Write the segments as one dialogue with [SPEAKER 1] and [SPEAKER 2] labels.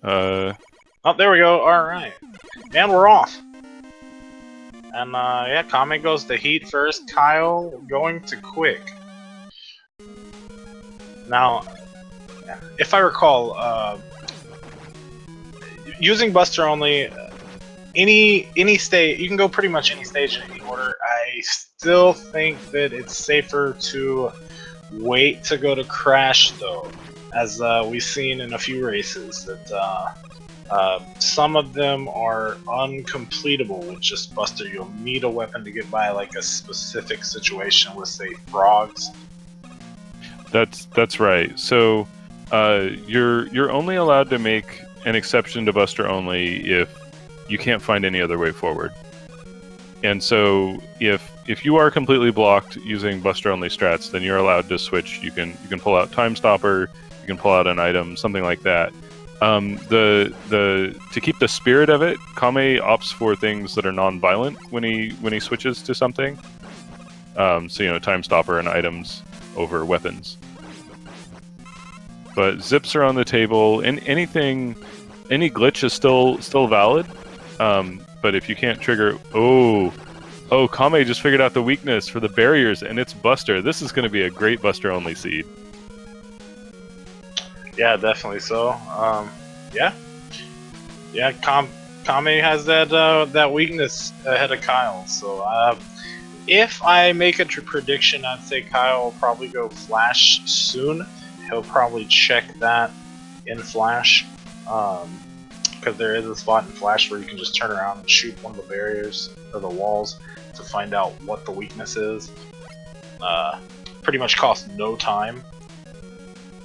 [SPEAKER 1] Oh, there we go. All right, and we're off. And yeah, Kame goes to heat first. Kyle going to quick. Now, if I recall, using Buster only, any stage you can go pretty much any stage in any order. I still think that it's safer to wait to go to Crash though, as we've seen in a few races that some of them are uncompletable with just Buster. You'll need a weapon to get by like a specific situation with, say, frogs.
[SPEAKER 2] That's right. So you're only allowed to make an exception to Buster only if you can't find any other way forward. And so if you are completely blocked using Buster only strats, then you're allowed to switch. You can pull out Time Stopper, you can pull out an item, something like that. To keep the spirit of it, Kame opts for things that are non-violent when he switches to something. So Time Stopper and items over weapons. But zips are on the table, and any glitch is still valid. But if you can't trigger, oh, Kame just figured out the weakness for the barriers, and it's Buster. This is going to be a great Buster only seed.
[SPEAKER 1] Yeah, definitely so. Yeah. Kame has that weakness ahead of Kyle. So if I make a prediction, I'd say Kyle will probably go Flash soon. He'll probably check that in Flash, because there is a spot in Flash where you can just turn around and shoot one of the barriers or the walls to find out what the weakness is. Pretty much costs no time.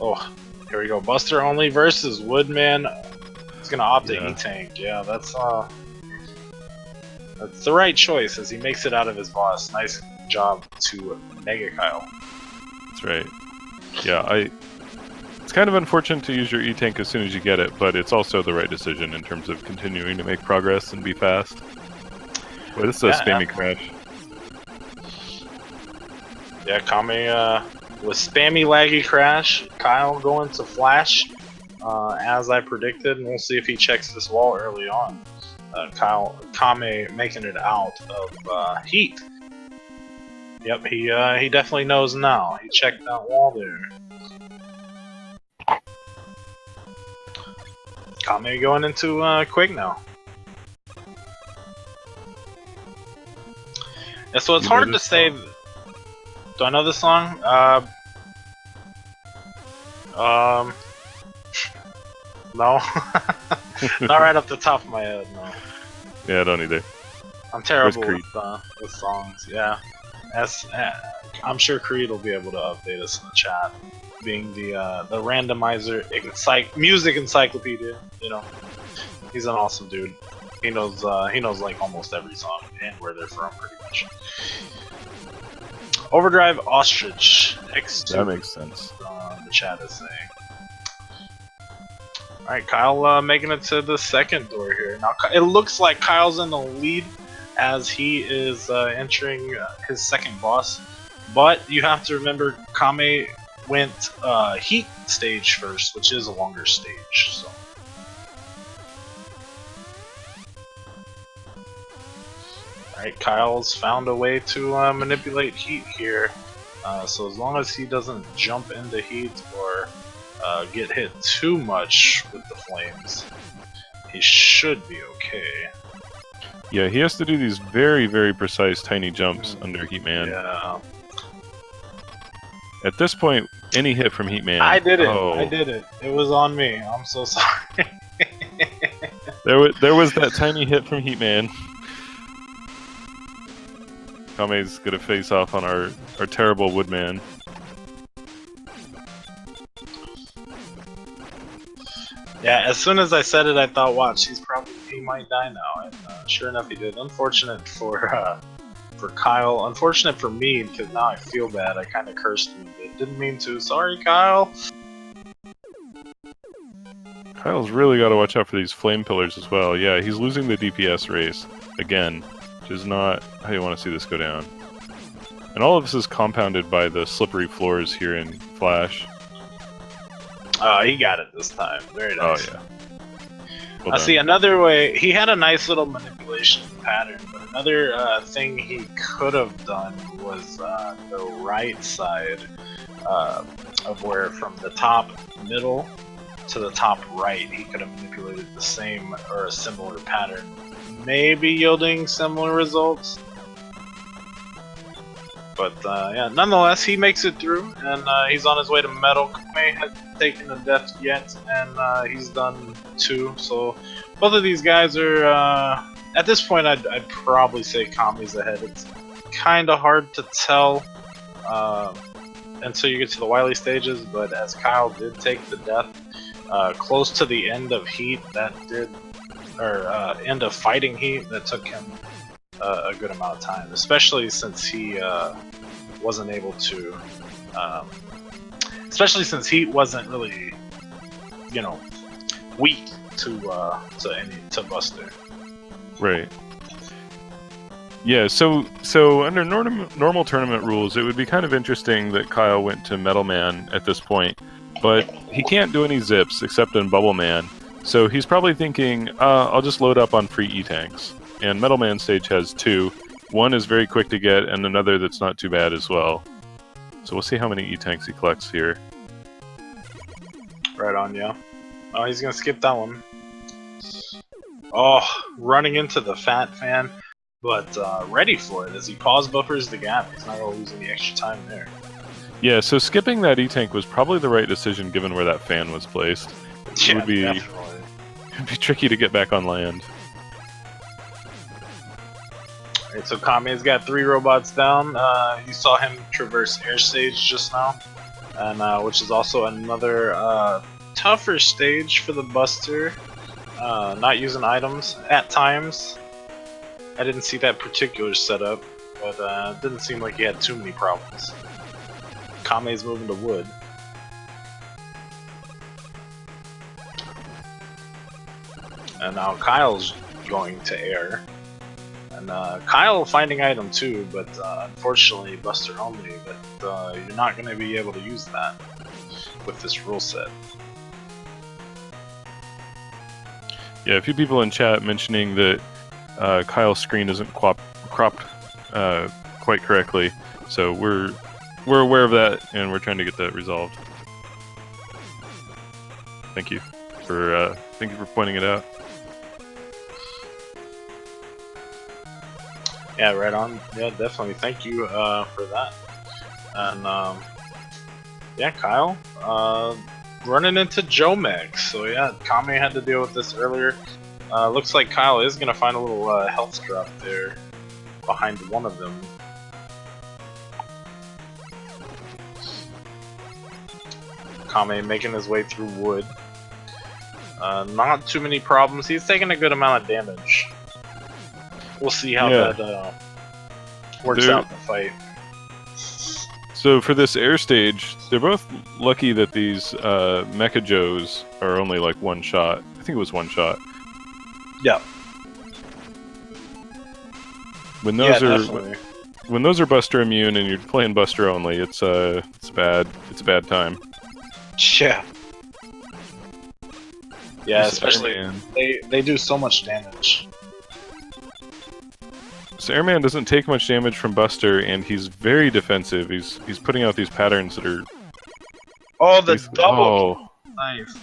[SPEAKER 1] Oh. Here we go, Buster only versus Woodman. He's gonna opt to E-Tank. Yeah, that's the right choice as he makes it out of his boss. Nice job to megakyle.
[SPEAKER 2] That's right. Yeah, it's kind of unfortunate to use your E-Tank as soon as you get it, but it's also the right decision in terms of continuing to make progress and be fast. Boy, this is a spammy crash.
[SPEAKER 1] Yeah, Kame with spammy laggy crash. Kyle going to Flash, as I predicted, and we'll see if he checks this wall early on. Kame making it out of heat. Yep, he definitely knows now. He checked that wall there. Kame going into quick now. Yeah, so it's hard to say. Do I know this song? No. Not right off the top of my head, no.
[SPEAKER 2] Yeah, I don't either.
[SPEAKER 1] I'm terrible with songs, yeah. I'm sure Creed will be able to update us in the chat, being the Randomizer music encyclopedia, He's an awesome dude. He knows like almost every song and where they're from, pretty much. Overdrive Ostrich X2.
[SPEAKER 2] That makes sense.
[SPEAKER 1] The chat is saying. Alright, Kyle making it to the second door here. Now, it looks like Kyle's in the lead as he is entering his second boss. But you have to remember, Kame went Heat stage first, which is a longer stage. So. Alright, Kyle's found a way to manipulate heat here, so as long as he doesn't jump into heat or get hit too much with the flames, he should be okay.
[SPEAKER 2] Yeah, he has to do these very, very precise tiny jumps under Heatman.
[SPEAKER 1] Yeah.
[SPEAKER 2] At this point, any hit from Heatman...
[SPEAKER 1] I did it! I did it! It was on me, I'm so sorry.
[SPEAKER 2] There was that tiny hit from Heatman. Kame's gonna face off on our terrible Woodman.
[SPEAKER 1] Yeah, as soon as I said it, I thought, watch, he might die now, and sure enough he did. Unfortunate for Kyle, unfortunate for me, because now I feel bad. I kind of cursed him a bit. Didn't mean to. Sorry, Kyle!
[SPEAKER 2] Kyle's really got to watch out for these flame pillars as well. Yeah, he's losing the DPS race again, which is not how you want to see this go down. And all of this is compounded by the slippery floors here in Flash.
[SPEAKER 1] He got it this time. Very nice.
[SPEAKER 2] Oh, yeah. Well
[SPEAKER 1] See,
[SPEAKER 2] done.
[SPEAKER 1] another way, he had a nice little manipulation pattern, but another thing he could have done was the right side of where from the top middle to the top right, he could have manipulated the same or a similar pattern, maybe yielding similar results. But yeah, nonetheless, he makes it through, and he's on his way to medal. Kame hasn't taken the death yet, and he's done 2. So both of these guys are, at this point, I'd probably say Kame's ahead. It's kind of hard to tell until you get to the Wily stages, but as Kyle did take the death close to the end of Heat, that did, or end of Fighting Heat, that took him a good amount of time, especially since he wasn't able to, especially since he wasn't really, you know, weak to Buster.
[SPEAKER 2] Right. Yeah, so under normal tournament rules, it would be kind of interesting that Kyle went to Metal Man at this point, but he can't do any zips except in Bubble Man, so he's probably thinking, I'll just load up on free E-Tanks. And Metal Man stage has 2. One is very quick to get, and another that's not too bad as well. So we'll see how many E-Tanks he collects here.
[SPEAKER 1] Right on, yeah. Oh, he's gonna skip that one. Oh, running into the Fat Fan, but ready for it as he pause buffers the gap. He's not gonna lose any extra time there.
[SPEAKER 2] Yeah, so skipping that E-Tank was probably the right decision given where that fan was placed. It would be, it'd be tricky to get back on land.
[SPEAKER 1] Alright, so Kame's got 3 robots down. You saw him traverse air stage just now, and which is also another tougher stage for the Buster. Not using items at times. I didn't see that particular setup, but it didn't seem like he had too many problems. Kame's moving to wood. And now Kyle's going to air. And Kyle finding item too, but unfortunately Buster only, but you're not going to be able to use that with this rule set.
[SPEAKER 2] Yeah, a few people in chat mentioning that Kyle's screen isn't cropped quite correctly, so we're aware of that and we're trying to get that resolved. Thank you for pointing it out.
[SPEAKER 1] Yeah, right on. Yeah, definitely. Thank you for that. And yeah, Kyle running into Joe Max. So yeah, Kame had to deal with this earlier. Looks like Kyle is gonna find a little health drop there behind one of them. Kame making his way through wood. Not too many problems. He's taking a good amount of damage. We'll see how that works out in the fight.
[SPEAKER 2] So for this air stage, they're both lucky that these Mecha Joes are only like one shot. I think it was one shot.
[SPEAKER 1] Yeah.
[SPEAKER 2] When those are Buster immune and you're playing Buster only, it's bad. It's a bad time.
[SPEAKER 1] Yeah. Yeah, especially they do so much damage.
[SPEAKER 2] So Airman doesn't take much damage from Buster, and he's very defensive. He's putting out these patterns that are...
[SPEAKER 1] Oh, the double!
[SPEAKER 2] Oh.
[SPEAKER 1] Nice.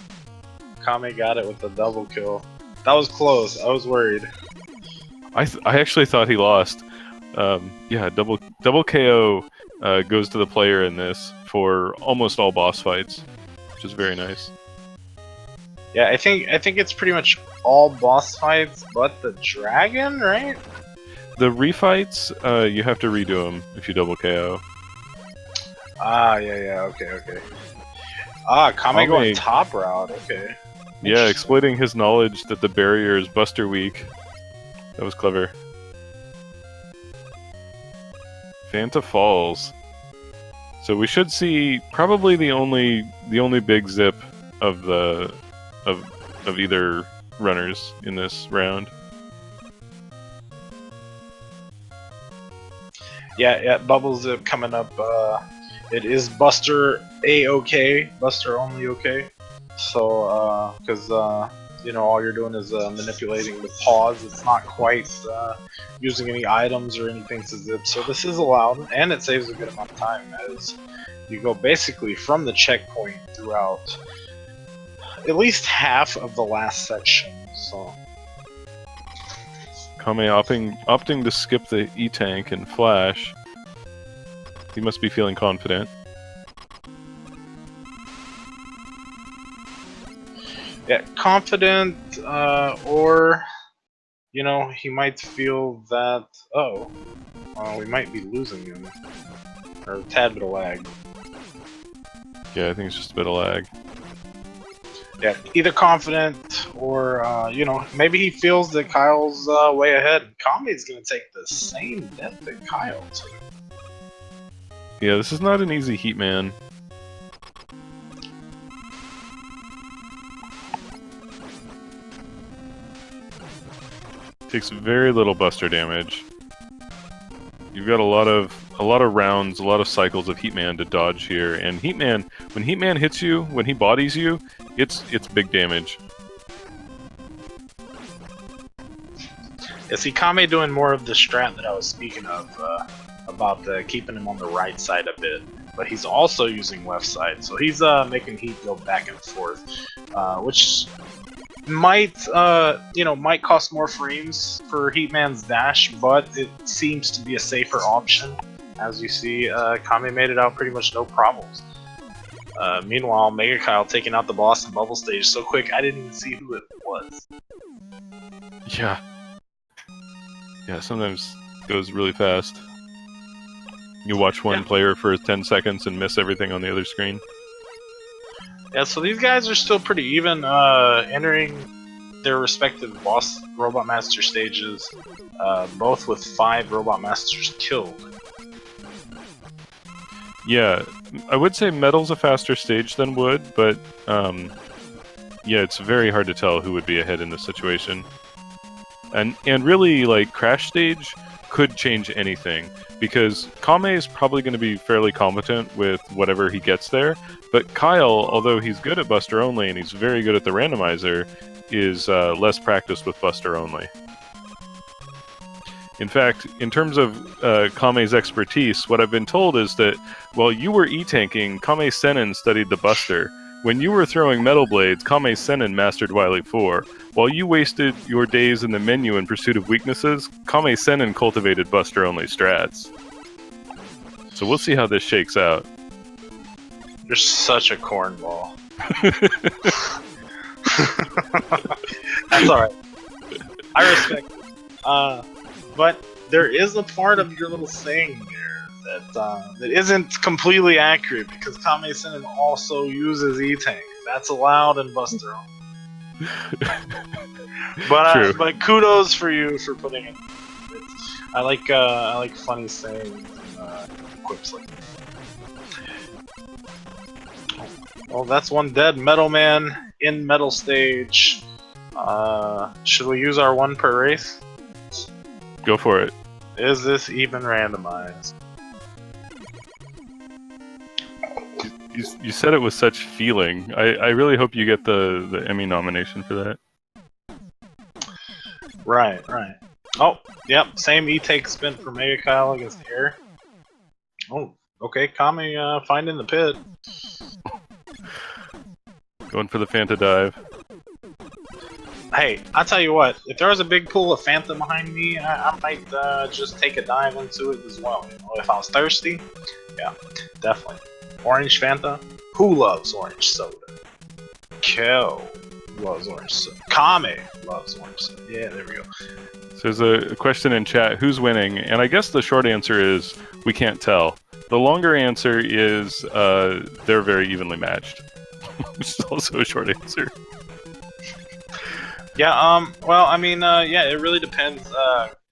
[SPEAKER 1] Kame got it with the double kill. That was close. I was worried.
[SPEAKER 2] I actually thought he lost. Yeah, double KO goes to the player in this for almost all boss fights, which is very nice.
[SPEAKER 1] Yeah, I think it's pretty much all boss fights but the dragon, right?
[SPEAKER 2] The refights, you have to redo them if you double KO.
[SPEAKER 1] Ah, yeah, okay. Ah, Kame going top route, okay.
[SPEAKER 2] Yeah, exploiting his knowledge that the barrier is Buster weak. That was clever. Fanta Falls. So we should see probably the only big zip of either runners in this round.
[SPEAKER 1] Yeah, Bubble Zip coming up. It is Buster A-OK, Buster only okay. So, because you know, all you're doing is manipulating the pause. It's not quite using any items or anything to zip, so this is allowed, and it saves a good amount of time as you go basically from the checkpoint throughout at least half of the last section. So
[SPEAKER 2] Kame opting to skip the E-Tank and Flash. He must be feeling confident.
[SPEAKER 1] yeah, confident, or you know, he might feel that, oh, we might be losing him, or a tad bit of lag.
[SPEAKER 2] Yeah, I think it's just a bit of lag.
[SPEAKER 1] Yeah, either confident or, you know, maybe he feels that Kyle's way ahead. Kame's gonna take the same death that Kyle took.
[SPEAKER 2] Yeah, this is not an easy heat, man. Takes very little buster damage. You've got a lot of rounds, a lot of cycles of Heatman to dodge here, and Heatman, when Heatman hits you, when he bodies you, it's big damage.
[SPEAKER 1] Yeah, see, Kame doing more of the strat that I was speaking of, about keeping him on the right side a bit, but he's also using left side, so he's making Heat go back and forth, which might, you know, might cost more frames for Heatman's dash, but it seems to be a safer option. As you see, Kame made it out pretty much no problems. Meanwhile, megakyle taking out the boss in bubble stage so quick I didn't even see who it was.
[SPEAKER 2] Yeah. Yeah, sometimes it goes really fast. You watch one player for 10 seconds and miss everything on the other screen.
[SPEAKER 1] Yeah, so these guys are still pretty even, entering their respective boss Robot Master stages, both with 5 Robot Masters killed.
[SPEAKER 2] Yeah, I would say Metal's a faster stage than Wood, but yeah, it's very hard to tell who would be ahead in this situation. And really, like, Crash Stage could change anything, because Kame is probably going to be fairly competent with whatever he gets there, but Kyle, although he's good at Buster Only and he's very good at the Randomizer, is less practiced with Buster Only. In fact, in terms of Kame's expertise, what I've been told is that while you were E-tanking, Kammesennin studied the Buster. When you were throwing Metal Blades, Kammesennin mastered Wily 4. While you wasted your days in the menu in pursuit of weaknesses, Kammesennin cultivated Buster-only strats. So we'll see how this shakes out.
[SPEAKER 1] You're such a cornball. That's alright. I respect it. But there is a part of your little saying there that isn't completely accurate, because Kammesennin also uses E-Tank. That's allowed in Buster Only. But kudos for you for putting it. I like funny sayings and quips like that. Well, that's one dead Metal Man in Metal Stage. Should we use our 1 per race?
[SPEAKER 2] Go for it.
[SPEAKER 1] Is this even randomized?
[SPEAKER 2] You said it with such feeling. I really hope you get the Emmy nomination for that.
[SPEAKER 1] Right. Oh, yep, same E-take spin for megakyle against air. Oh, okay, Kame finding the pit.
[SPEAKER 2] Going for the Fanta dive.
[SPEAKER 1] Hey, I'll tell you what, if there was a big pool of Fanta behind me, I might just take a dive into it as well. You know, if I was thirsty, yeah, definitely. Orange Fanta? Who loves orange soda? Kel loves orange soda. Kame loves orange soda. Yeah, there we go.
[SPEAKER 2] So there's a question in chat, who's winning? And I guess the short answer is, we can't tell. The longer answer is, they're very evenly matched. Which is also a short answer.
[SPEAKER 1] Yeah, well, I mean, yeah, it really depends.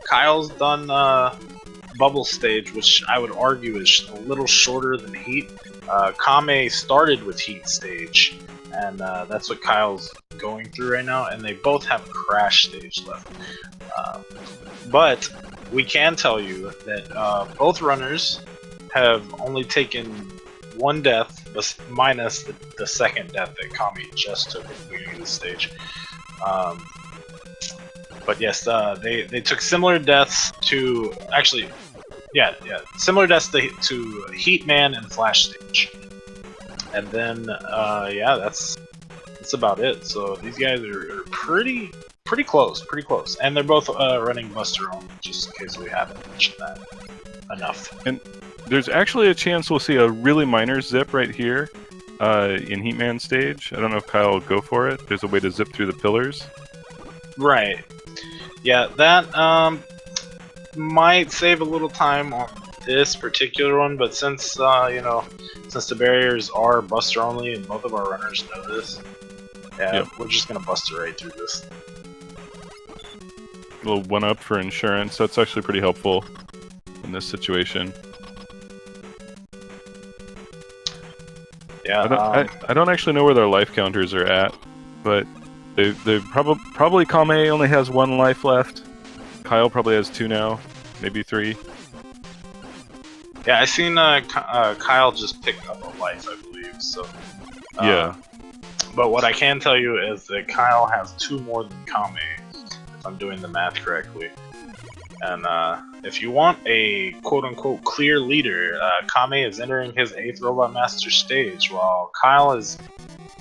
[SPEAKER 1] Kyle's done, Bubble Stage, which I would argue is a little shorter than Heat. Kame started with Heat Stage, and that's what Kyle's going through right now, and they both have Crash Stage left. But we can tell you that both runners have only taken 1 death, minus the second death that Kame just took at the beginning of the stage. But yes, they took similar deaths to actually, similar deaths to Heatman and Flash Stage, and then yeah, that's about it. So these guys are pretty close, and they're both running Buster only, just in case we haven't mentioned that enough.
[SPEAKER 2] And there's actually a chance we'll see a really minor zip right here in Heatman stage. I don't know if Kyle will go for it. There's a way to zip through the pillars.
[SPEAKER 1] Right. Yeah, that might save a little time on this particular one, but since you know, since the barriers are Buster only and both of our runners know this, yeah,
[SPEAKER 2] Yep.
[SPEAKER 1] we're just gonna Buster right through this.
[SPEAKER 2] A little one-up for insurance. That's actually pretty helpful in this situation.
[SPEAKER 1] Yeah,
[SPEAKER 2] I don't actually know where their life counters are at, but they probably Kame only has 1 life left. Kyle probably has 2 now, maybe 3.
[SPEAKER 1] yeah, I seen Kyle just picked up a life, I believe. So
[SPEAKER 2] Yeah.
[SPEAKER 1] But what I can tell you is that Kyle has 2 more than Kame, if I'm doing the math correctly. And if you want a quote-unquote clear leader, Kame is entering his 8th Robot Master stage, while Kyle is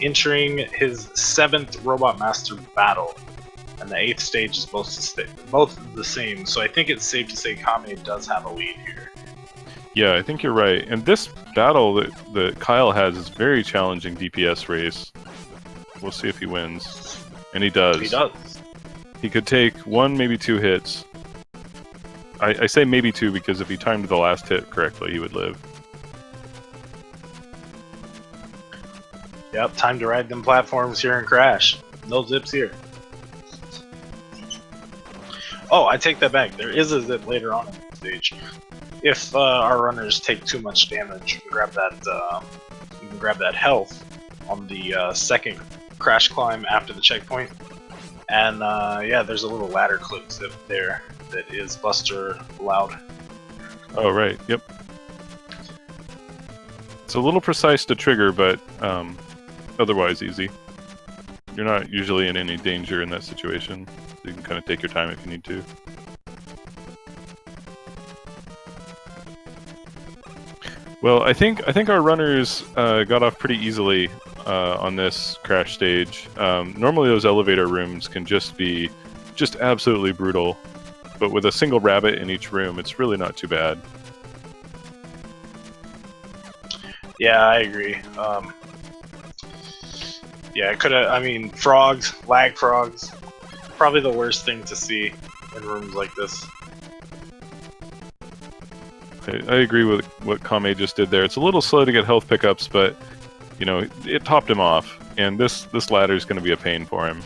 [SPEAKER 1] entering his 7th Robot Master battle. And the 8th stage is both the same, so I think it's safe to say Kame does have a lead here.
[SPEAKER 2] Yeah, I think you're right. And this battle that Kyle has is very challenging DPS race. We'll see if he wins. And he does.
[SPEAKER 1] He does.
[SPEAKER 2] He could take 1, maybe 2 hits. I say maybe 2 because if he timed the last hit correctly, he would live.
[SPEAKER 1] Yep, time to ride them platforms here and crash. No zips here. Oh, I take that back. There is a zip later on in the stage. If our runners take too much damage, you can grab that health on the 2nd crash climb after the checkpoint. And yeah, there's a little ladder clip zip there that is Buster allowed.
[SPEAKER 2] Oh, right. Yep. It's a little precise to trigger, but otherwise easy. You're not usually in any danger in that situation, so you can kind of take your time if you need to. Well, I think our runners got off pretty easily on this crash stage. Normally those elevator rooms can just be absolutely brutal, but with a single rabbit in each room, it's really not too bad.
[SPEAKER 1] Yeah, I agree. Yeah, it could have. I mean, frogs, lag frogs, probably the worst thing to see in rooms like this.
[SPEAKER 2] I agree with what Kame just did there. It's a little slow to get health pickups, but you know, it topped him off. And this ladder is going to be a pain for him.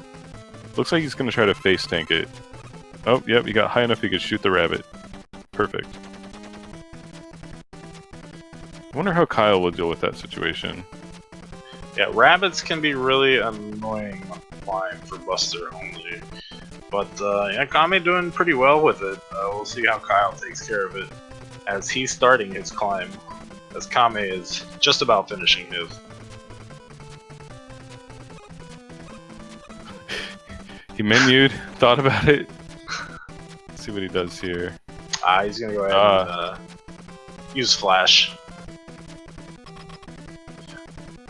[SPEAKER 2] Looks like he's going to try to face tank it. Oh, yep, he got high enough he could shoot the rabbit. Perfect. I wonder how Kyle will deal with that situation.
[SPEAKER 1] Yeah, rabbits can be really annoying on flying for Buster only. But yeah, Kame doing pretty well with it. We'll see how Kyle takes care of it as he's starting his climb, as Kame is just about finishing his.
[SPEAKER 2] He menued, thought about it. Let's see what he does here.
[SPEAKER 1] He's gonna go ahead and use Flash.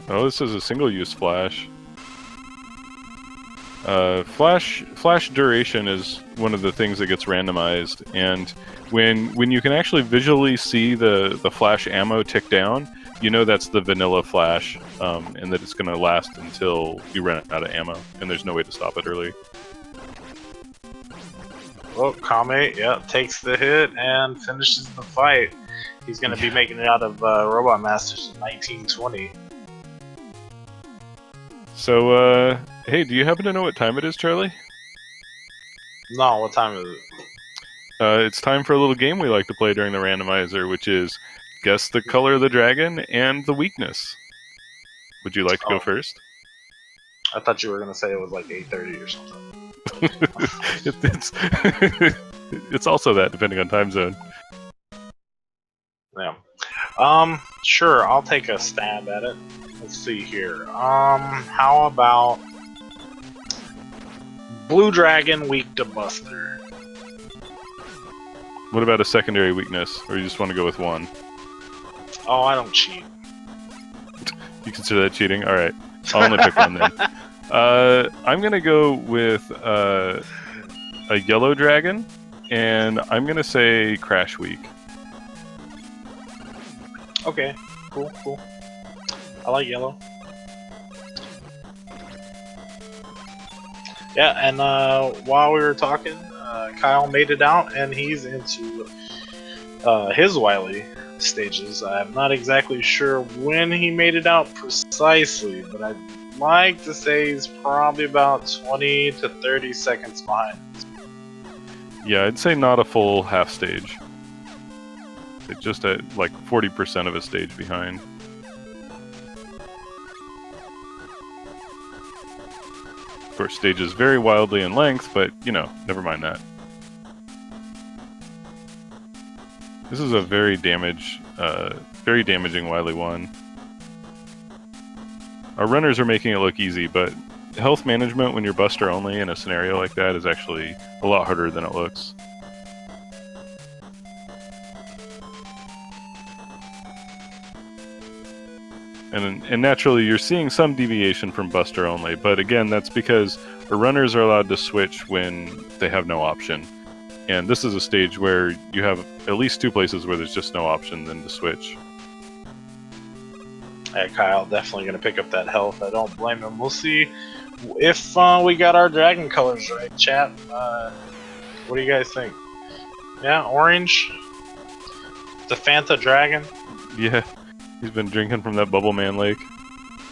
[SPEAKER 2] Oh, this is a single-use flash. Flash duration is one of the things that gets randomized, and when you can actually visually see the flash ammo tick down, you know that's the vanilla flash, and that it's going to last until you run out of ammo, and there's no way to stop it early.
[SPEAKER 1] Well, Kame, yeah, takes the hit and finishes the fight. He's going to be making it out of Robot Masters in 1920.
[SPEAKER 2] So, hey, do you happen to know what time it is, Charlie?
[SPEAKER 1] No, what time is it?
[SPEAKER 2] It's time for a little game we like to play during the randomizer, which is guess the color of the dragon and the weakness. Would you like to go first?
[SPEAKER 1] I thought you were going to say it was like 8:30 or something.
[SPEAKER 2] It's also that, depending on time zone.
[SPEAKER 1] Yeah. Sure, I'll take a stab at it. Let's see here. How about Blue Dragon weak to Buster.
[SPEAKER 2] What about a secondary weakness, or you just want to go with one?
[SPEAKER 1] Oh, I don't cheat.
[SPEAKER 2] You consider that cheating? All right, I'll only pick one then. I'm gonna go with a yellow dragon, and I'm gonna say Crash Week.
[SPEAKER 1] Okay, cool. I like yellow. Yeah, and while we were talking, Kyle made it out, and he's into his Wily stages. I'm not exactly sure when he made it out precisely, but I'd like to say he's probably about 20 to 30 seconds behind.
[SPEAKER 2] Yeah, I'd say not a full half stage. It's just at like 40% of a stage behind. Of course, stages vary wildly in length, but you know, never mind that. This is a very damaging Wily one. Our runners are making it look easy, but health management when you're Buster only in a scenario like that is actually a lot harder than it looks. And naturally, you're seeing some deviation from Buster only, but again, that's because the runners are allowed to switch when they have no option. And this is a stage where you have at least two places where there's just no option than to switch.
[SPEAKER 1] Hey, Kyle, definitely going to pick up that health. I don't blame him. We'll see if we got our dragon colors right, chat. What do you guys think? Yeah, orange? The Fanta dragon?
[SPEAKER 2] Yeah, he's been drinking from that Bubble Man Lake.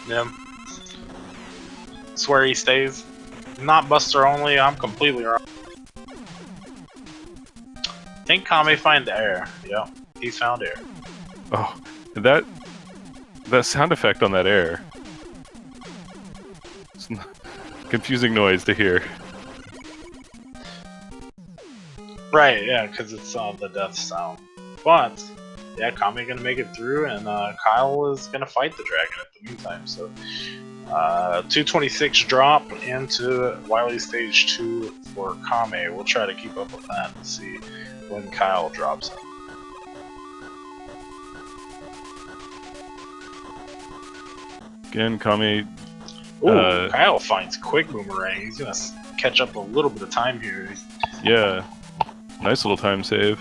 [SPEAKER 1] Yeah. It's where he stays. Not Buster only, I'm completely wrong. I think Kame find air. Yeah, he found air.
[SPEAKER 2] Oh, that sound effect on that air. It's confusing noise to hear.
[SPEAKER 1] Right, yeah, because it's the death sound. But, yeah, Kame gonna make it through, and Kyle is gonna fight the dragon at the meantime, so... 226 drop into Wily Stage 2 for Kame. We'll try to keep up with that and see when Kyle drops it.
[SPEAKER 2] Again, Kame.
[SPEAKER 1] Ooh, Kyle finds quick boomerang. He's gonna catch up a little bit of time here.
[SPEAKER 2] Yeah, nice little time save.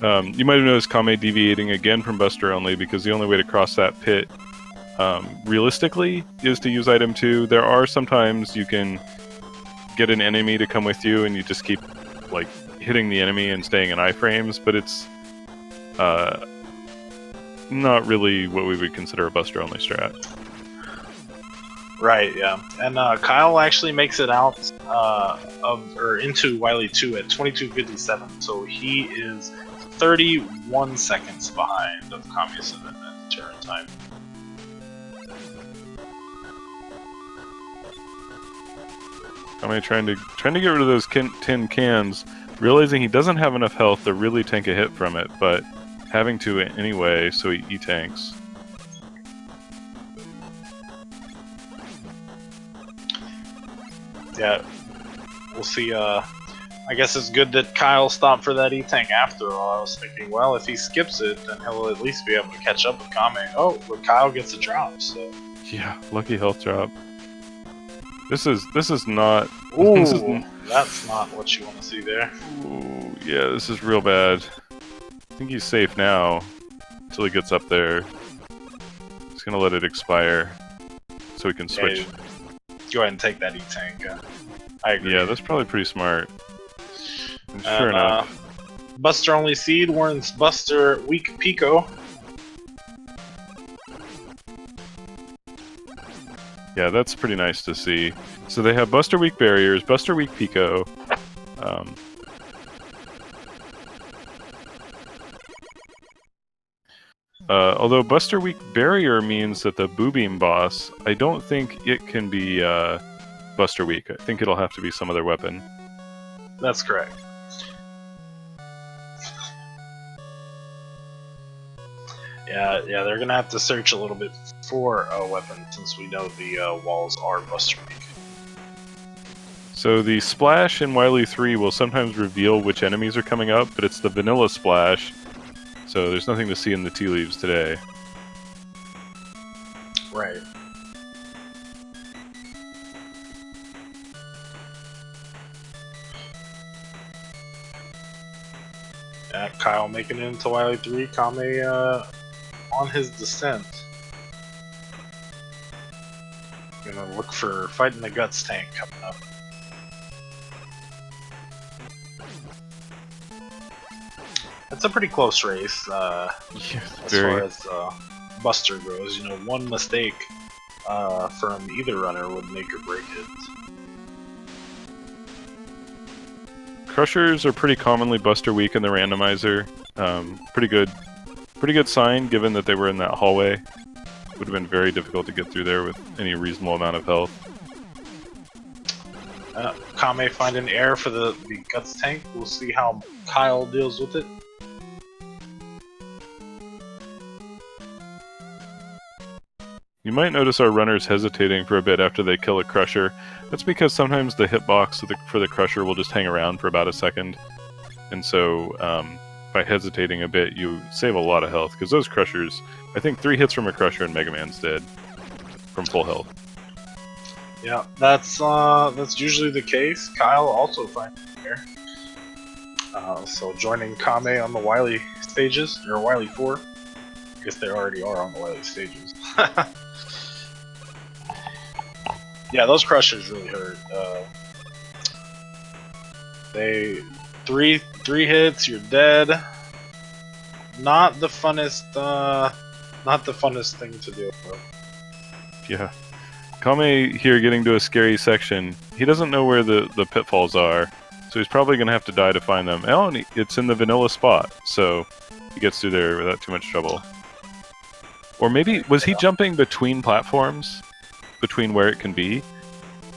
[SPEAKER 2] You might have noticed Kame deviating again from Buster only because the only way to cross that pit realistically is to use item 2. There are sometimes you can get an enemy to come with you and you just keep like hitting the enemy and staying in iframes, but it's not really what we would consider a Buster only strat.
[SPEAKER 1] Right, yeah. And Kyle actually makes it out into Wily 2 at 22:57, so he is 31 seconds behind of Kammesennin at the turn time.
[SPEAKER 2] Kame trying to get rid of those tin cans, realizing he doesn't have enough health to really tank a hit from it, but having to anyway, so he tanks.
[SPEAKER 1] Yeah, we'll see. I guess it's good that Kyle stopped for that E-Tank after all. I was thinking, well, if he skips it, then he'll at least be able to catch up with Kame. Oh, but Kyle gets a drop, so...
[SPEAKER 2] Yeah, lucky health drop. This is not...
[SPEAKER 1] Ooh, that's not what you want to see there.
[SPEAKER 2] Ooh, yeah, this is real bad. I think he's safe now, until he gets up there. He's gonna let it expire, so he can switch.
[SPEAKER 1] Yeah, go ahead and take that E-Tank. I agree.
[SPEAKER 2] Yeah, that's probably pretty smart. And sure enough.
[SPEAKER 1] Buster only seed warns Buster weak Pico.
[SPEAKER 2] Yeah, that's pretty nice to see. So they have Buster weak barriers, Buster weak Pico. Although Buster weak barrier means that the Boo Beam boss, I don't think it can be Buster weak. I think it'll have to be some other weapon.
[SPEAKER 1] That's correct. Yeah, they're gonna have to search a little bit for a weapon since we know the walls are Buster weak.
[SPEAKER 2] So the splash in Wily 3 will sometimes reveal which enemies are coming up, but it's the vanilla splash, so there's nothing to see in the tea leaves today.
[SPEAKER 1] Right. Kyle making it into Wily 3, Kame on his descent. Gonna look for fighting the guts tank coming up. It's a pretty close race as far as Buster goes. You know, one mistake from either runner would make or break it.
[SPEAKER 2] Crushers are pretty commonly Buster weak in the randomizer. Pretty good sign given that they were in that hallway. Would have been very difficult to get through there with any reasonable amount of health.
[SPEAKER 1] Kame finding air for the guts tank. We'll see how Kyle deals with it.
[SPEAKER 2] You might notice our runners hesitating for a bit after they kill a Crusher. That's because sometimes the hitbox for the Crusher will just hang around for about a second. And so, by hesitating a bit, you save a lot of health, because those Crushers, I think 3 hits from a Crusher and Mega Man's dead from full health.
[SPEAKER 1] Yeah, that's usually the case. Kyle also finds air. So joining Kame on the Wily stages, or Wily 4. I guess they already are on the Wily stages. Yeah, those Crushers really hurt. They three hits, you're dead. Not the funnest thing to deal with.
[SPEAKER 2] Yeah. Kame here getting to a scary section. He doesn't know where the pitfalls are, so he's probably going to have to die to find them. Oh, and it's in the vanilla spot, so he gets through there without too much trouble. Or maybe, was he jumping between platforms? Between where it can be?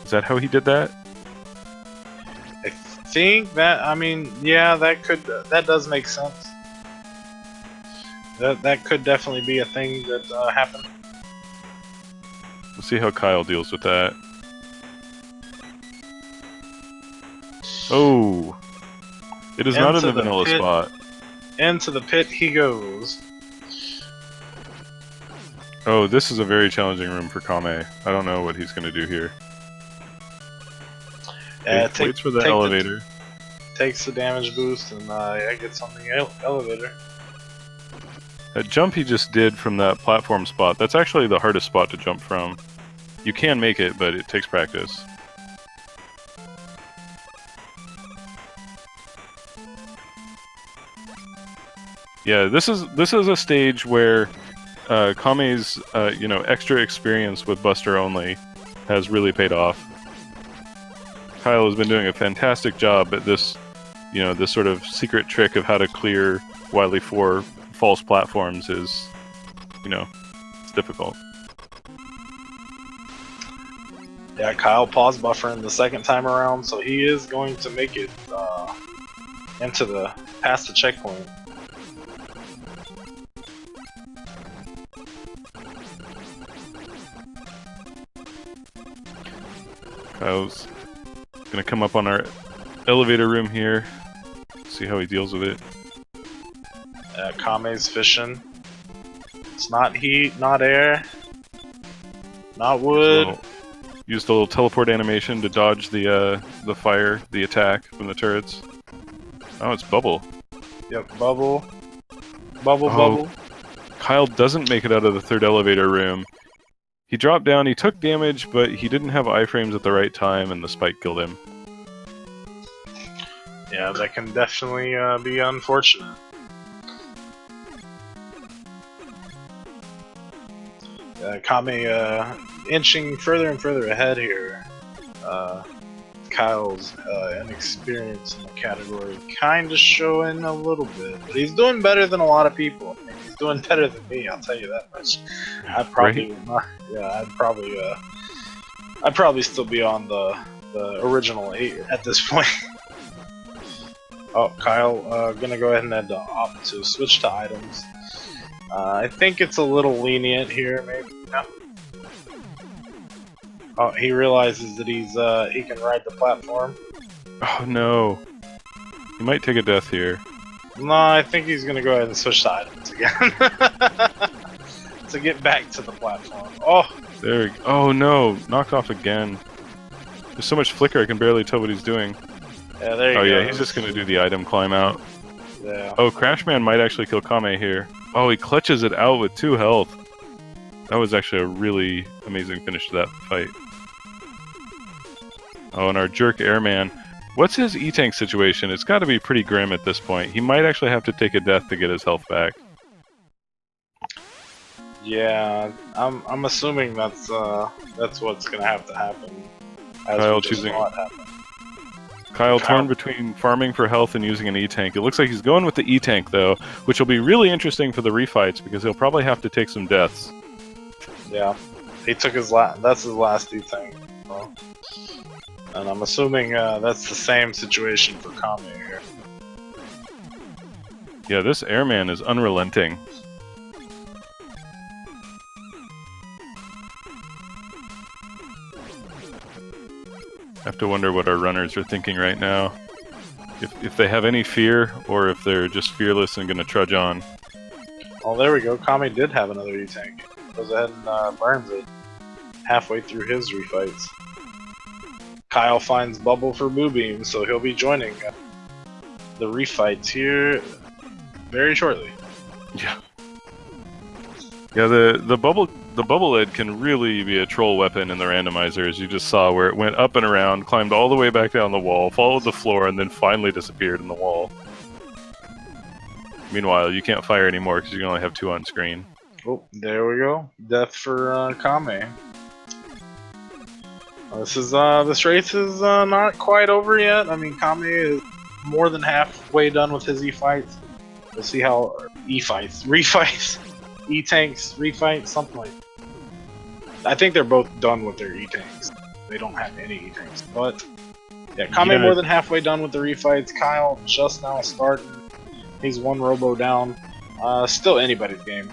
[SPEAKER 2] Is that how he did that?
[SPEAKER 1] I think that, I mean, yeah, that does make sense. That could definitely be a thing that happened.
[SPEAKER 2] We'll see how Kyle deals with that. Oh! It is not in the vanilla spot.
[SPEAKER 1] Into the pit he goes.
[SPEAKER 2] Oh, this is a very challenging room for Kame. I don't know what he's going to do here. Waits for the elevator.
[SPEAKER 1] Takes the damage boost and gets on the elevator.
[SPEAKER 2] That jump he just did from that platform spot, that's actually the hardest spot to jump from. You can make it, but it takes practice. Yeah, this is a stage where Kame's extra experience with Buster only has really paid off. Kyle has been doing a fantastic job at this, this sort of secret trick of how to clear Wily 4 false platforms is, it's difficult.
[SPEAKER 1] Yeah, Kyle paused buffering the second time around, so he is going to make it past the checkpoint.
[SPEAKER 2] Kyle's gonna come up on our elevator room here, see how he deals with it.
[SPEAKER 1] Kame's fishing. It's not heat, not air, not wood.
[SPEAKER 2] Used a little teleport animation to dodge the fire, the attack from the turrets. Oh, it's Bubble.
[SPEAKER 1] Yep, Bubble. Bubble.
[SPEAKER 2] Kyle doesn't make it out of the third elevator room. He dropped down, he took damage, but he didn't have iframes at the right time, and the spike killed him.
[SPEAKER 1] Yeah, that can definitely be unfortunate. Kame inching further and further ahead here. Kyle's inexperience in the category kind of showing a little bit, but he's doing better than a lot of people. I mean, he's doing better than me, I'll tell you that much. I'd probably, I'd probably still be on the original 8 at this point. Oh, Kyle, gonna go ahead and head to opt to switch to items. I think it's a little lenient here, maybe. Yeah. Oh, he realizes that he can ride the platform.
[SPEAKER 2] Oh no. He might take a death here.
[SPEAKER 1] No, I think he's gonna go ahead and switch to items again. To get back to the platform. Oh!
[SPEAKER 2] There. Oh no. Knocked off again. There's so much flicker I can barely tell what he's doing.
[SPEAKER 1] Yeah, there you go.
[SPEAKER 2] Oh yeah, he's just gonna do the item climb out.
[SPEAKER 1] Yeah.
[SPEAKER 2] Oh, Crashman might actually kill Kame here. Oh, he clutches it out with 2 health. That was actually a really amazing finish to that fight. Oh, and our jerk airman. What's his E-Tank situation? It's got to be pretty grim at this point. He might actually have to take a death to get his health back.
[SPEAKER 1] Yeah, I'm assuming that's what's gonna have to happen.
[SPEAKER 2] Kyle choosing. Kyle torn between farming for health and using an E-Tank. It looks like he's going with the E-Tank though, which will be really interesting for the refights because he'll probably have to take some deaths.
[SPEAKER 1] Yeah, he took his that's his last E-Tank. So. And I'm assuming that's the same situation for Kame here.
[SPEAKER 2] Yeah, this airman is unrelenting. I have to wonder what our runners are thinking right now. If they have any fear, or if they're just fearless and gonna trudge on.
[SPEAKER 1] Oh, there we go. Kame did have another E-Tank. Goes ahead and burns it halfway through his refights. Kyle finds Bubble for Boo Beam, so he'll be joining the refights here very shortly.
[SPEAKER 2] Yeah. Yeah, the bubble head can really be a troll weapon in the randomizer, as you just saw, where it went up and around, climbed all the way back down the wall, followed the floor, and then finally disappeared in the wall. Meanwhile, you can't fire anymore because you can only have 2 on screen.
[SPEAKER 1] Oh, there we go. Death for Kame. This race is not quite over yet. I mean, Kame is more than halfway done with his E-fights. We'll see how E-fights, refights, E-tanks, refights, something like that. I think they're both done with their E-tanks. They don't have any E-tanks, but yeah, Kame more than halfway done with the refights. Kyle just now starting. He's 1 robo down. Still anybody's game.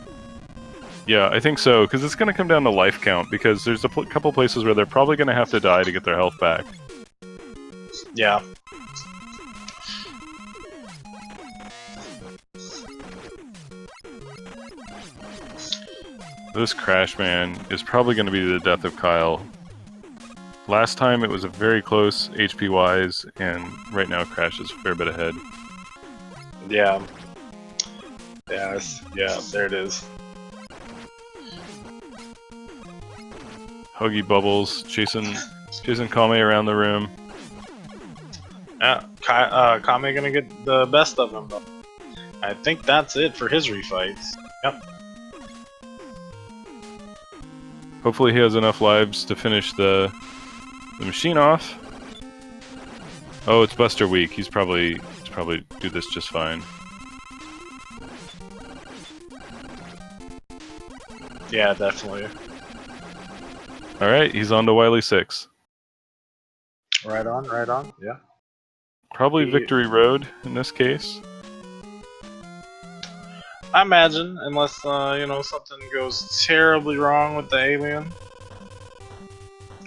[SPEAKER 2] Yeah, I think so, because it's going to come down to life count, because there's a couple places where they're probably going to have to die to get their health back.
[SPEAKER 1] Yeah.
[SPEAKER 2] This Crash Man is probably going to be the death of Kyle. Last time it was a very close HP-wise, and right now Crash is a fair bit ahead.
[SPEAKER 1] Yeah. Yeah, there it is.
[SPEAKER 2] Huggy Bubbles chasing Kame around the room.
[SPEAKER 1] Yeah, Kame gonna get the best of him though. I think that's it for his refights. Yep.
[SPEAKER 2] Hopefully he has enough lives to finish the machine off. Oh, it's Buster week. He's probably do this just fine.
[SPEAKER 1] Yeah, definitely.
[SPEAKER 2] Alright, he's on to Wily 6.
[SPEAKER 1] Right on, yeah.
[SPEAKER 2] Probably Victory Road in this case.
[SPEAKER 1] I imagine, unless, something goes terribly wrong with the alien.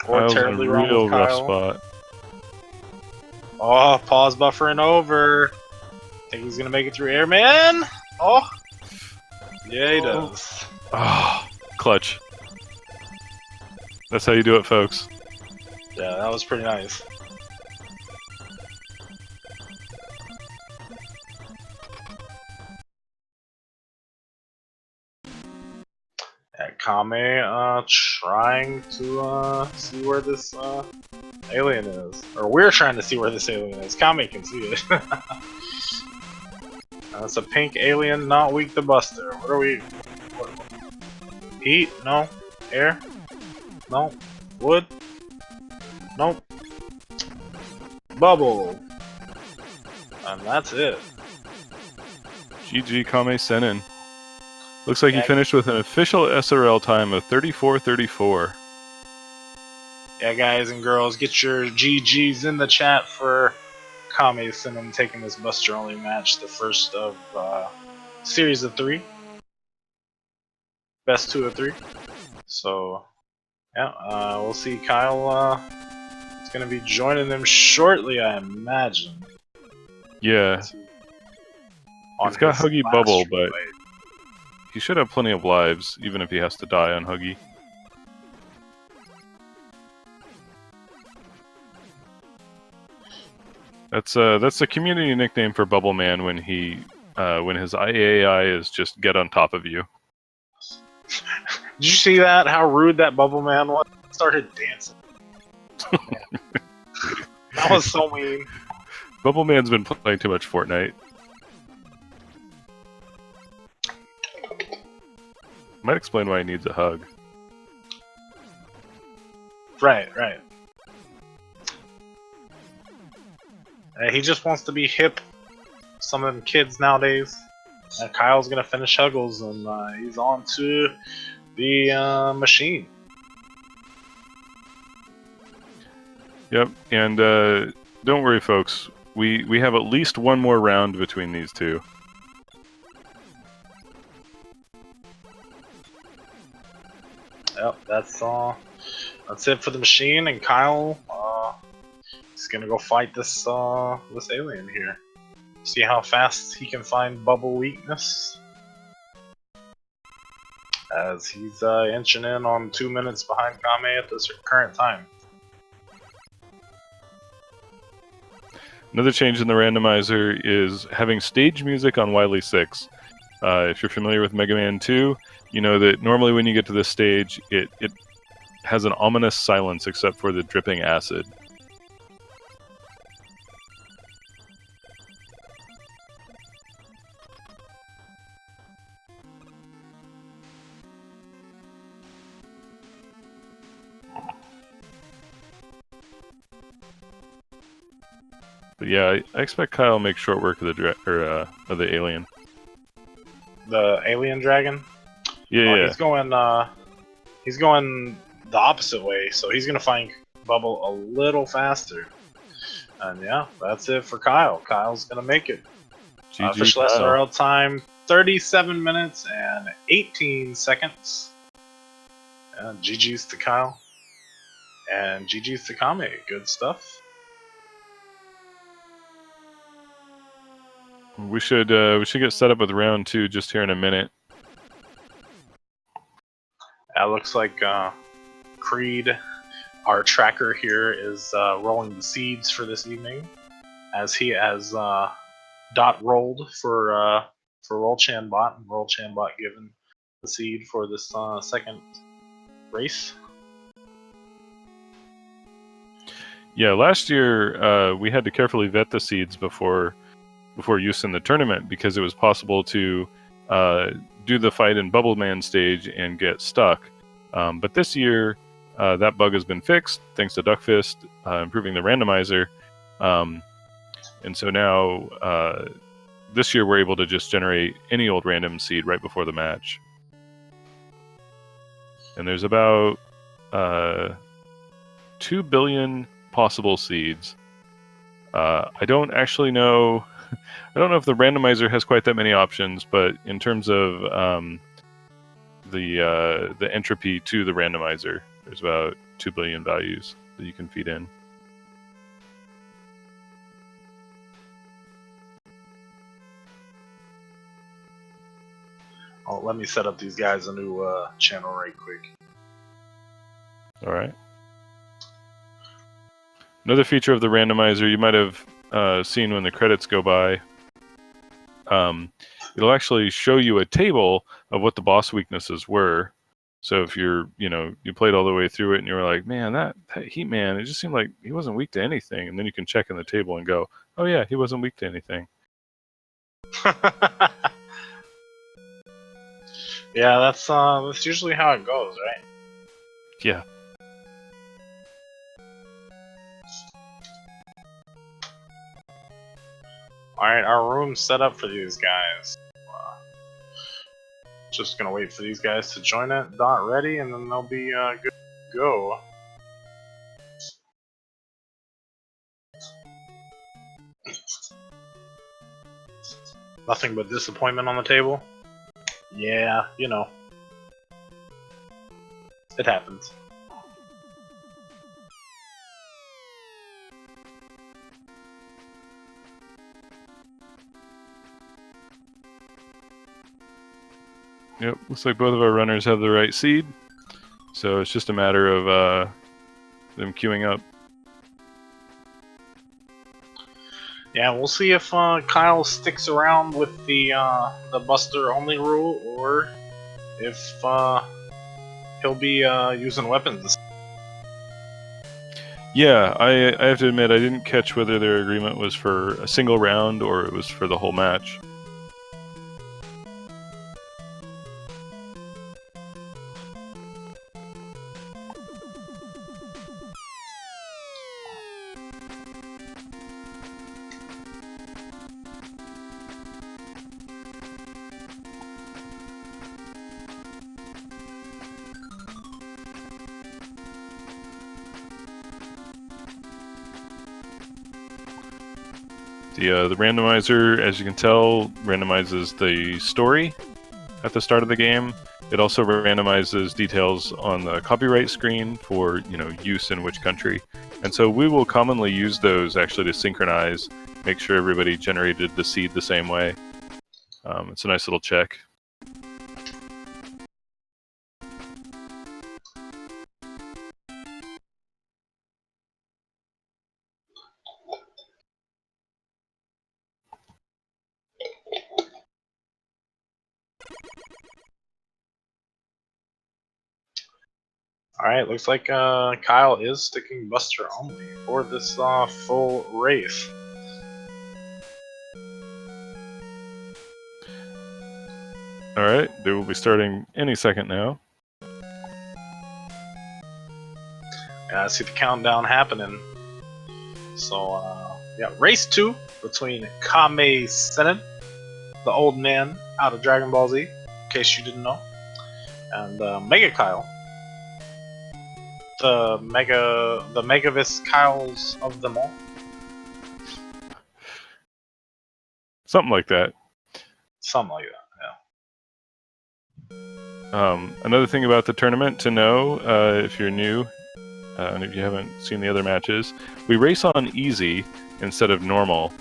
[SPEAKER 1] Or
[SPEAKER 2] Kyle's
[SPEAKER 1] terribly
[SPEAKER 2] in a
[SPEAKER 1] wrong
[SPEAKER 2] real
[SPEAKER 1] with
[SPEAKER 2] rough
[SPEAKER 1] Kyle.
[SPEAKER 2] spot.
[SPEAKER 1] Oh, pause buffering over. Think he's gonna make it through Airman? Oh! Yeah, he does.
[SPEAKER 2] Oh, clutch. That's how you do it, folks.
[SPEAKER 1] Yeah, that was pretty nice. Yeah, Kame, trying to, see where this, alien is. Or we're trying to see where this alien is. Kame can see it. It's a pink alien, not weak to Buster. What are we... What? Heat? No. Air? No. Wood? Nope. Bubble! And that's it.
[SPEAKER 2] GG Kammesennin. Looks like he finished with an official SRL time of 34:34.
[SPEAKER 1] Yeah, guys and girls, get your GGs in the chat for Kammesennin taking this Buster only match, the first of series of 3. Best 2 of 3. So Yeah, we'll see Kyle is going to be joining them shortly, I imagine.
[SPEAKER 2] Yeah. It's got Huggy Bubble, but he should have plenty of lives, even if he has to die on Huggy. That's the community nickname for Bubble Man when his IAI is just get on top of you.
[SPEAKER 1] Did you see that? How rude that Bubble Man was? Started dancing. Oh, man. That was so mean.
[SPEAKER 2] Bubble Man's been playing too much Fortnite. Might explain why he needs a hug.
[SPEAKER 1] Right, right. He just wants to be hip. Some of them kids nowadays. Kyle's gonna finish Huggles, and he's on to the machine.
[SPEAKER 2] Yep, and don't worry, folks. We have at least one more round between these two.
[SPEAKER 1] Yep, that's it for the machine, and Kyle is gonna go fight this this alien here. See how fast he can find bubble weakness. As he's inching in on 2 minutes behind Kame at this current time.
[SPEAKER 2] Another change in the randomizer is having stage music on Wily 6. If you're familiar with Mega Man 2, you know that normally when you get to this stage, it has an ominous silence except for the dripping acid. But yeah, I expect Kyle will make short work of the alien.
[SPEAKER 1] The alien dragon?
[SPEAKER 2] Yeah, yeah.
[SPEAKER 1] He's going the opposite way, so he's gonna find Bubble a little faster. And yeah, that's it for Kyle. Kyle's gonna make it.
[SPEAKER 2] GG
[SPEAKER 1] Official
[SPEAKER 2] Kyle.
[SPEAKER 1] SRL time 37 minutes and 18 seconds. GG's to Kyle. And GG's to Kame. Good stuff.
[SPEAKER 2] We should get set up with round 2 just here in a minute.
[SPEAKER 1] That looks like Creed, our tracker here, is rolling the seeds for this evening, as he has dot rolled for Roll-Chan Bot, and Roll-Chan Bot given the seed for this second race.
[SPEAKER 2] Yeah, last year we had to carefully vet the seeds before use in the tournament because it was possible to do the fight in Bubble Man stage and get stuck. But this year, that bug has been fixed thanks to Duckfist improving the randomizer. And so now, this year we're able to just generate any old random seed right before the match. And there's about 2 billion possible seeds. I don't actually know. I don't know if the randomizer has quite that many options, but in terms of the entropy to the randomizer, there's about 2 billion values that you can feed in.
[SPEAKER 1] Oh, let me set up these guys a new channel right quick.
[SPEAKER 2] All right. Another feature of the randomizer you might have seen when the credits go by. It'll actually show you a table of what the boss weaknesses were. So if you played all the way through it and you were like, man, that Heat Man, it just seemed like he wasn't weak to anything. And then you can check in the table and go, oh yeah, he wasn't weak to anything.
[SPEAKER 1] Yeah, that's usually how it goes, right?
[SPEAKER 2] Yeah.
[SPEAKER 1] Alright, our room's set up for these guys. Just gonna wait for these guys to join it, dot ready, and then they'll be good to go. Nothing but disappointment on the table? Yeah, you know. It happens.
[SPEAKER 2] Yep, looks like both of our runners have the right seed. So it's just a matter of them queuing up.
[SPEAKER 1] Yeah, we'll see if Kyle sticks around with the Buster only rule, or if he'll be using weapons.
[SPEAKER 2] Yeah, I have to admit I didn't catch whether their agreement was for a single round or it was for the whole match. The randomizer, as you can tell, randomizes the story at the start of the game. It also randomizes details on the copyright screen for, use in which country. And so we will commonly use those actually to synchronize, make sure everybody generated the seed the same way. It's a nice little check.
[SPEAKER 1] Alright, looks like Kyle is sticking Buster only for this full race.
[SPEAKER 2] Alright, they will be starting any second now.
[SPEAKER 1] Yeah, I see the countdown happening. So, yeah, race 2 between Kammesennin, the old man out of Dragon Ball Z, in case you didn't know, and megakyle, the Megavis Kyles of them all.
[SPEAKER 2] Something like that.
[SPEAKER 1] Something like that,
[SPEAKER 2] Another thing about the tournament to know, if you're new, and if you haven't seen the other matches, we race on easy instead of normal.